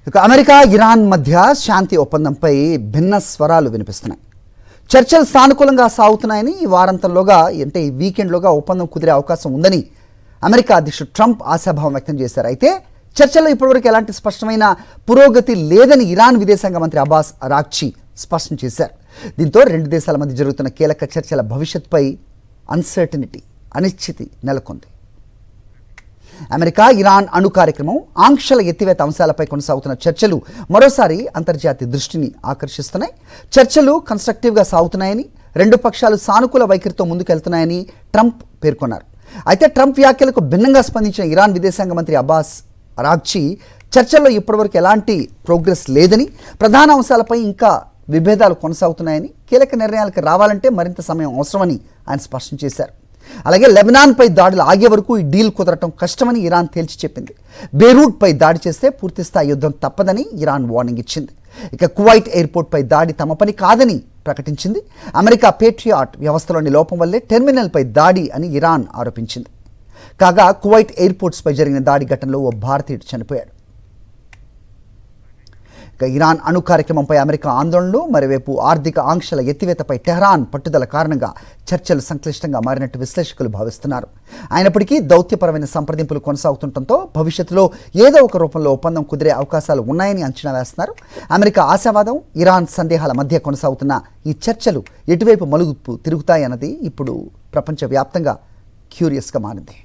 ఇక America Iran మధ్య శాంతి ఒప్పందంపై భిన్న స్వరాలు వినిపిస్తున్నాయి. చర్చలు సానుకూలంగా సాగుతున్నాయని ఈ వారాంతంలోగా అంటే ఈ వీకెండ్లోగా ఒప్పందం కుదిరే అవకాశం ఉందని అమెరికా అధ్యక్షుడు ట్రంప్ ఆశాభావం వ్యక్తం చేశారు. అయితే చర్చల్లో ఇప్పటివరకు ఎలాంటి స్పష్టమైన పురోగతి లేదని ఇరాన్ విదేశాంగ మంత్రి అబ్బాస్ అరాగ్చి స్పష్టం చేశారు. దీంతో రెండు దేశాల మధ్య జరుగుతున్న కీలక చర్చల భవిష్యత్తుపై అనిశ్చితి నెలకొంది. అమెరికా ఇరాన్ అణు కార్యక్రమం, ఆంక్షల ఎత్తివేత అంశాలపై కొనసాగుతున్న చర్చలు మరోసారి అంతర్జాతీయ దృష్టిని ఆకర్షిస్తున్నాయి. చర్చలు కన్స్ట్రక్టివ్గా సాగుతున్నాయని, రెండు పక్షాలు సానుకూల వైఖరితో ముందుకెళ్తున్నాయని ట్రంప్ పేర్కొన్నారు. అయితే ట్రంప్ వ్యాఖ్యలకు భిన్నంగా స్పందించిన ఇరాన్ విదేశాంగ మంత్రి అబ్బాస్ అరాగ్చి చర్చల్లో ఇప్పటివరకు ఎలాంటి ప్రోగ్రెస్ లేదని, ప్రధాన అంశాలపై ఇంకా విభేదాలు కొనసాగుతున్నాయని, కీలక నిర్ణయాలకు రావాలంటే మరింత సమయం అవసరమని ఆయన స్పష్టం చేశారు. అలాగే లెబనాన్పై దాడులు ఆగే వరకు ఈ డీల్ కుదరటం కష్టమని ఇరాన్ తేల్చి చెప్పింది. బేరూట్పై దాడి చేస్తే పూర్తిస్థాయి యుద్ధం తప్పదని ఇరాన్ వార్నింగ్ ఇచ్చింది. ఇక కువైట్ ఎయిర్పోర్ట్పై దాడి తమ పని కాదని ప్రకటించింది. అమెరికా పేట్రియాట్ వ్యవస్థలోని లోపం వల్లే టెర్మినల్పై దాడి అని ఇరాన్ ఆరోపించింది. కాగా కువైట్ ఎయిర్పోర్ట్స్పై జరిగిన దాడి ఘటనలో ఓ భారతీయుడు చనిపోయాడు. ఇక ఇరాన్ అణు కార్యక్రమంపై అమెరికా ఆందోళనలు, మరోవైపు ఆర్థిక ఆంక్షల ఎత్తివేతపై టెహ్రాన్ పట్టుదల కారణంగా చర్చలు సంక్లిష్టంగా మారినట్టు విశ్లేషకులు భావిస్తున్నారు. అయినప్పటికీ దౌత్యపరమైన సంప్రదింపులు కొనసాగుతుండటంతో భవిష్యత్తులో ఏదో ఒక రూపంలో ఒప్పందం కుదిరే అవకాశాలు ఉన్నాయని అంచనా వేస్తున్నారు. అమెరికా ఆశావాదం, ఇరాన్ సందేహాల మధ్య కొనసాగుతున్న ఈ చర్చలు ఎటువైపు మలుపు తిరుగుతాయన్నది ఇప్పుడు ప్రపంచవ్యాప్తంగా క్యూరియస్గా మారింది.